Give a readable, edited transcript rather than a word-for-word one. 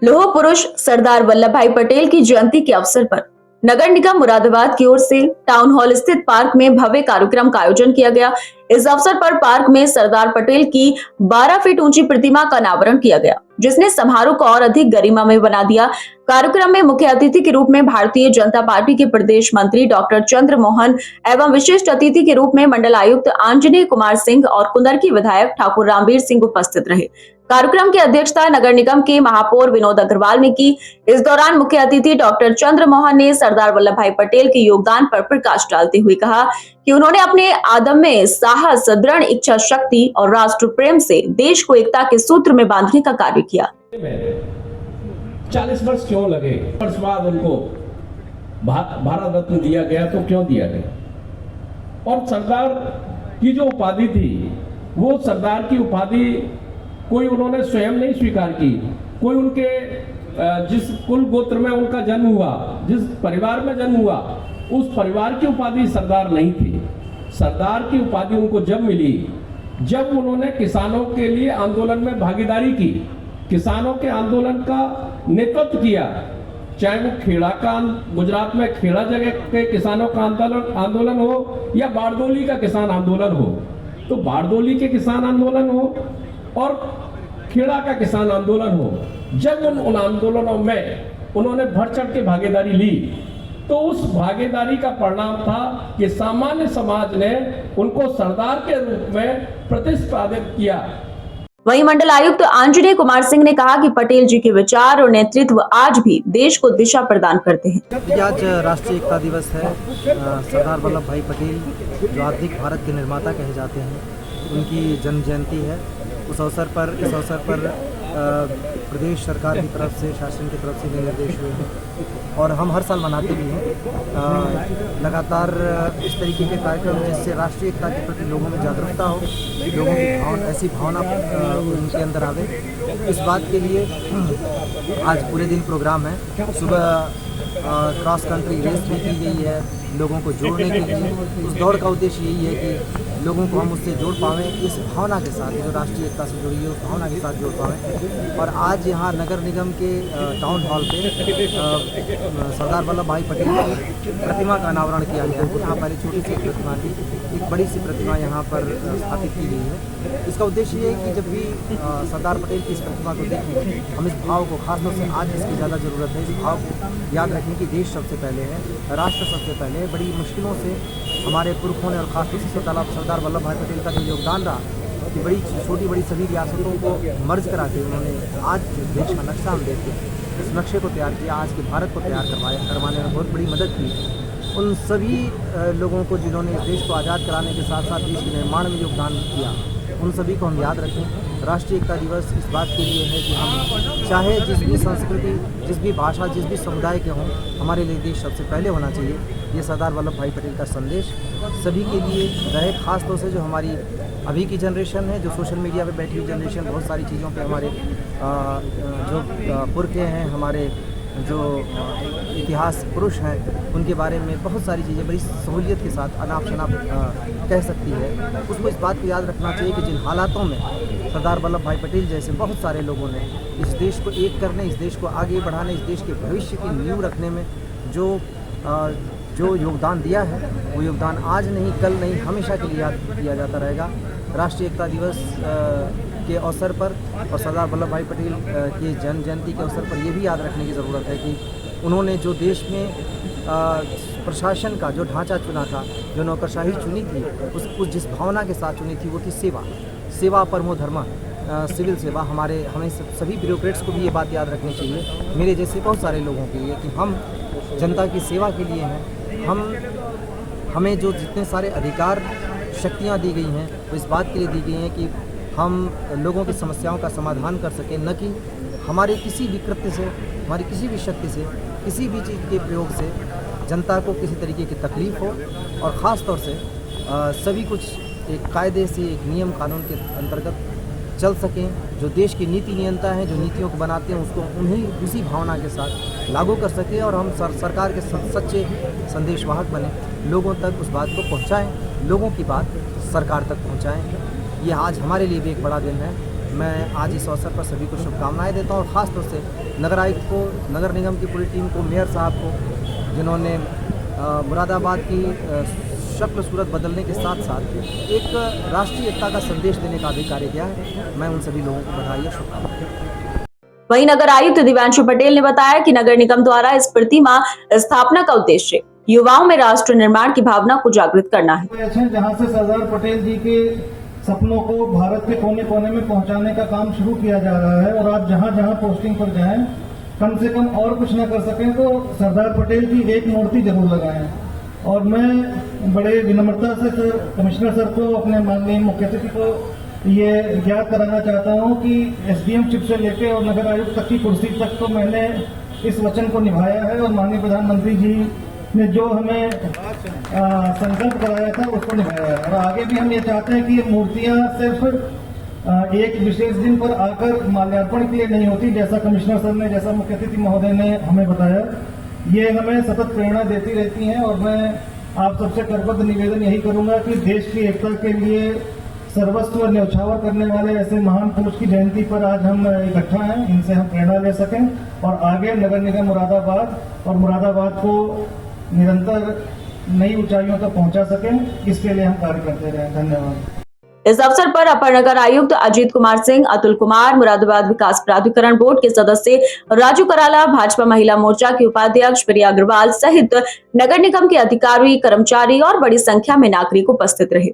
लौह पुरुष सरदार वल्लभ भाई पटेल की जयंती के अवसर पर नगर निगम मुरादाबाद की ओर से टाउन हॉल स्थित पार्क में भव्य कार्यक्रम का आयोजन किया गया। इस अवसर पर पार्क में सरदार पटेल की 12 फीट ऊंची प्रतिमा का अनावरण किया गया, जिसने समारोह को और अधिक गरिमामय बना दिया। कार्यक्रम में मुख्य अतिथि के रूप में भारतीय जनता पार्टी के प्रदेश मंत्री डॉक्टर चंद्र मोहन एवं विशिष्ट अतिथि के रूप में मंडल आयुक्त आंजनेय कुमार सिंह और कुंदरकी विधायक ठाकुर रामवीर सिंह उपस्थित रहे। कार्यक्रम की अध्यक्षता नगर निगम के महापौर विनोद अग्रवाल ने की। इस दौरान मुख्य अतिथि डॉक्टर चंद्र मोहन ने सरदार वल्लभ भाई पटेल के योगदान पर प्रकाश डालते हुए कहा कि उन्होंने अपने अदम्य साहस, दृढ़ इच्छा शक्ति और राष्ट्र प्रेम से देश को एकता के सूत्र में बांधने का कार्य किया। 40 वर्ष क्यों लगे? वर्ष बाद उनको भारत रत्न दिया गया, तो क्यों दिया गया? और सरदार की जो उपाधि थी, वो सरदार की उपाधि कोई उन्होंने स्वयं नहीं स्वीकार की। कोई उनके जिस कुल गोत्र में उनका जन्म हुआ, जिस परिवार में जन्म हुआ, उस परिवार की उपाधि सरदार नहीं थी। सरदार की उपाधि उनको जब मिली, जब उन्होंने किसानों के लिए आंदोलन में भागीदारी की, किसानों के आंदोलन का नेतृत्व किया। चाहे वो खेड़ा का, गुजरात में खेड़ा जगह के किसानों का आंदोलन हो या बारडोली का किसान आंदोलन हो, तो बारडोली के किसान आंदोलन हो और खेड़ा का किसान आंदोलन हो, जब उन आंदोलनों में उन्होंने बढ़ चढ़ के भागीदारी ली, तो उस भागीदारी का परिणाम था कि सामान्य समाज ने उनको सरदार के रूप में प्रतिष्ठापित किया। वहीं मंडल आयुक्त आंजनेय कुमार सिंह ने कहा कि पटेल जी के विचार और नेतृत्व आज भी देश को दिशा प्रदान करते हैं। आज राष्ट्रीय एकता दिवस है। सरदार वल्लभ भाई पटेल जो आधुनिक भारत के निर्माता कहे जाते हैं, उनकी जन्म जयंती है। इस अवसर पर प्रदेश सरकार की तरफ से, शासन की तरफ से निर्देश हुए हैं और हम हर साल मनाते भी हैं। लगातार इस तरीके के कार्यक्रम जिससे राष्ट्रीय एकता के प्रति लोगों में जागरूकता हो, लोगों की ऐसी भावना उनके अंदर आवे, इस बात के लिए आज पूरे दिन प्रोग्राम है। सुबह क्रॉस कंट्री रेस भी की गई है लोगों को जोड़ने के लिए। उस दौड़ का उद्देश्य यही है कि लोगों को हम उससे जोड़ पावें, इस भावना के साथ, जो राष्ट्रीय एकता से जुड़ी है उस भावना के साथ जोड़ पावें। और आज यहाँ नगर निगम के टाउन हॉल पे सरदार वल्लभ भाई पटेल की प्रतिमा का अनावरण किया गया है। यहाँ पर एक छोटी सी प्रतिमा थी, एक बड़ी सी प्रतिमा यहाँ पर स्थापित की गई है। इसका उद्देश्य ये है कि जब भी सरदार पटेल की इस प्रतिमा को देखें, हम इस भाव को, खासतौर से आज इसकी ज़्यादा ज़रूरत है, इस भाव को याद रखें कि देश सबसे पहले है, राष्ट्र सबसे पहले है। बड़ी मुश्किलों से हमारे पुरखों ने और खासतौर से सरदार वल्लभ भाई पटेल का जो योगदान रहा कि बड़ी छोटी बड़ी सभी रियासतों को मर्ज करा के उन्होंने आज देश का नक्शा हम देखते हैं, इस नक्शे को तैयार किया, आज के भारत को तैयार करवाने में बहुत बड़ी मदद की। उन सभी लोगों को जिन्होंने इस देश को आज़ाद कराने के साथ साथ देश के निर्माण में योगदान किया, उन सभी को हम याद रखें। राष्ट्रीय एकता दिवस इस बात के लिए है कि हम चाहे जिस भी संस्कृति, जिस भी भाषा, जिस भी समुदाय के हों, हमारे लिए देश सबसे पहले होना चाहिए। ये सरदार वल्लभ भाई पटेल का संदेश सभी के लिए रहे, खास तौर से जो हमारी अभी की जनरेशन है, जो सोशल मीडिया पे बैठी हुई जनरेशन, बहुत सारी चीज़ों पे हमारे जो पुरखे हैं, हमारे जो इतिहास पुरुष हैं, उनके बारे में बहुत सारी चीज़ें बड़ी सहूलियत के साथ अनाप शनाप कह सकती है। उसको इस बात को याद रखना चाहिए कि जिन हालातों में सरदार वल्लभ भाई पटेल जैसे बहुत सारे लोगों ने इस देश को एक करने, इस देश को आगे बढ़ाने, इस देश के भविष्य की नींव रखने में जो योगदान दिया है, वो योगदान आज नहीं, कल नहीं, हमेशा के लिए याद किया जाता रहेगा। राष्ट्रीय एकता दिवस के अवसर पर और सरदार वल्लभ भाई पटेल के जन्म जयंती के अवसर पर ये भी याद रखने की ज़रूरत है कि उन्होंने जो देश में प्रशासन का जो ढांचा चुना था, जो नौकरशाही चुनी थी, उस जिस भावना के साथ चुनी थी, वो थी सेवा परमो धर्म, सिविल सेवा। हमें सभी ब्यूरोक्रेट्स को भी ये बात याद रखनी चाहिए, मेरे जैसे बहुत सारे लोगों के लिए, कि हम जनता की सेवा के लिए हैं। हमें जो जितने सारे अधिकार, शक्तियाँ दी गई हैं, वो इस बात के लिए दी गई हैं कि हम लोगों की समस्याओं का समाधान कर सकें, न कि हमारे किसी भी कृत्य से, हमारी किसी भी शक्ति से, किसी भी चीज़ के प्रयोग से जनता को किसी तरीके की तकलीफ़ हो। और ख़ास तौर से सभी कुछ एक कायदे से, एक नियम कानून के अंतर्गत चल सकें। जो देश की नीति नियंता हैं, जो नीतियों को बनाते हैं, उसको उन्हीं उसी भावना के साथ लागू कर सकें और हम सरकार के सच्चे संदेशवाहक बने, लोगों तक उस बात को पहुँचाएँ, लोगों की बात सरकार तक पहुँचाएँ। ये आज हमारे लिए भी एक बड़ा दिन है। मैं आज इस अवसर पर सभी को शुभकामनाएं देता हूँ और ख़ास तौर से नगर आयुक्त को, नगर निगम की पूरी टीम को, मेयर साहब को, जिन्होंने मुरादाबाद की शक्ल सूरत बदलने के साथ साथ एक राष्ट्रीय एकता का संदेश देने का भी कार्य किया है। मैं उन सभी लोगों को बधाई और शुभकामनाएं। वहीं नगर आयुक्त दिव्यांशु पटेल ने बताया कि नगर निगम द्वारा इस प्रतिमा स्थापना का उद्देश्य युवाओं में राष्ट्र निर्माण की भावना को जागृत करना है। जहां से सरदार पटेल जी के सपनों को भारत के कोने कोने में पहुंचाने का काम शुरू किया जा रहा है और आप जहां जहां पोस्टिंग पर जाएं, कम से कम और कुछ न कर सकें तो सरदार पटेल की एक मूर्ति जरूर लगाएं। और मैं बड़े विनम्रता से सर कमिश्नर सर को, अपने माननीय मुख्य सचिव को ये ज्ञात कराना चाहता हूं कि एसडीएम चिप से लेके और नगर आयुक्त तक की कुर्सी तक तो मैंने इस वचन को निभाया है और माननीय प्रधानमंत्री जी ने जो हमें संकल्प कराया था उसको निभाया है। और आगे भी हम ये चाहते हैं कि ये मूर्तियां सिर्फ एक विशेष दिन पर आकर माल्यार्पण के लिए नहीं होती, जैसा कमिश्नर सर ने, जैसा मुख्य अतिथि महोदय ने हमें बताया, ये हमें सतत प्रेरणा देती रहती हैं। और मैं आप सबसे करबद्ध निवेदन यही करूंगा कि देश की एकता के लिए सर्वस्व न्यौछावर करने वाले ऐसे महान पुरुष की जयंती पर आज हम इकट्ठा हैं, इनसे हम प्रेरणा ले सकें और आगे नगर निगम मुरादाबाद और मुरादाबाद को निरंतर नई ऊंचाइयों तक पहुंचा सकें, इसके लिए हम कार्य करते रहें। धन्यवाद। इस अवसर पर अपर नगर आयुक्त अजीत कुमार सिंह, अतुल कुमार, मुरादाबाद विकास प्राधिकरण बोर्ड के सदस्य राजू कराला, भाजपा महिला मोर्चा की उपाध्यक्ष प्रिया अग्रवाल सहित नगर निगम के अधिकारी, कर्मचारी और बड़ी संख्या में नागरिक उपस्थित रहे।